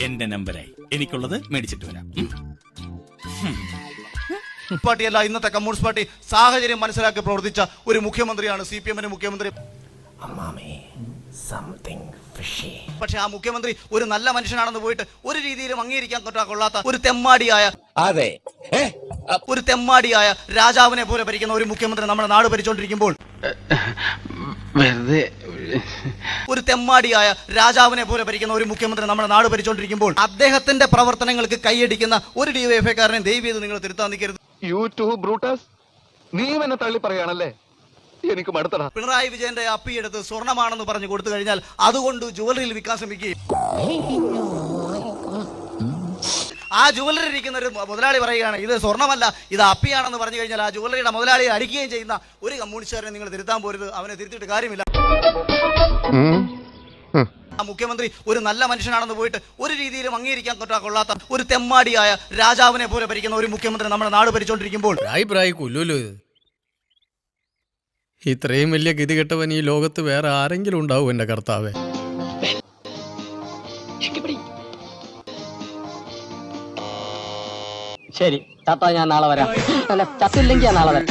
എന്റെ നമ്പരായി എനിക്കുള്ളത് മേടിച്ചിട്ട് വരാം. പാർട്ടിയല്ല ഇന്നത്തെ കമ്മ്യൂണിസ്റ്റ് പാർട്ടി സാഹചര്യം മനസ്സിലാക്കി പ്രവർത്തിച്ച ഒരു മുഖ്യമന്ത്രിയാണ് CPM-ന്റെ മുഖ്യമന്ത്രി. പക്ഷെ ആ മുഖ്യമന്ത്രി ഒരു നല്ല മനുഷ്യനാണെന്ന് പോയിട്ട് ഒരു രീതിയിലും അംഗീകരിക്കാൻ കൊള്ളാത്ത ഒരു തെമ്മാടിയായ രാജാവിനെ പോലെ ഭരിക്കുന്ന ഒരു മുഖ്യമന്ത്രി നമ്മുടെ നാട് ഭരിച്ചുകൊണ്ടിരിക്കുമ്പോൾ അദ്ദേഹത്തിന്റെ പ്രവർത്തനങ്ങൾക്ക് കൈയടിക്കുന്ന ഒരു ഡിവൈഎഫ്ഐക്കാരനെ ദയവ് ചെയ്ത് നിങ്ങൾ തിരുത്താൻ നിൽക്കരുത്. നീ എന്നെ തള്ളി പറയാണല്ലേ? എനിക്ക് മടുത്തടാ. പിണറായി വിജയന്റെ അപ്പിയെടുത്ത് സ്വർണ്ണമാണെന്ന് പറഞ്ഞു കൊടുത്തു കഴിഞ്ഞാൽ അതുകൊണ്ട് ജുവലറിയിൽ വിൽക്കാൻ ശ്രമിക്കുകയും ആ ജുവലറി ഇരിക്കുന്ന ഒരു മുതലാളി പറയുകയാണ് ഇത് സ്വർണ്ണമല്ല ഇത് അപ്പിയാണെന്ന് പറഞ്ഞു കഴിഞ്ഞാൽ ആ ജുവലറിയുടെ മുതലാളിയെ അടിക്കുകയും ചെയ്യുന്ന ഒരു കമ്മ്യൂണിസ്റ്റുകാരനെ നിങ്ങൾ തിരുത്താൻ പോരുത്. അവനെ തിരുത്തിയിട്ട് കാര്യമില്ല. ആ മുഖ്യമന്ത്രി ഒരു നല്ല മനുഷ്യനാണെന്ന് പോയിട്ട് ഒരു രീതിയിലും അംഗീകരിക്കാൻ കൊള്ളാത്ത ഒരു തെമ്മാടിയായ രാജാവിനെ പോലെ ഭരിക്കുന്ന ഒരു മുഖ്യമന്ത്രി നമ്മുടെ നാട് ഭരിച്ചുകൊണ്ടിരിക്കുമ്പോൾ ഇത്രയും വലിയ ഗതികെട്ടവൻ ഈ ലോകത്ത് വേറെ ആരെങ്കിലും ഉണ്ടാവും എന്റെ കർത്താവേ. ശരി താത്ത, ഞാൻ നാളെ വരാം. ചത്തില്ലെങ്കിൽ ഞാൻ നാളെ വരാം.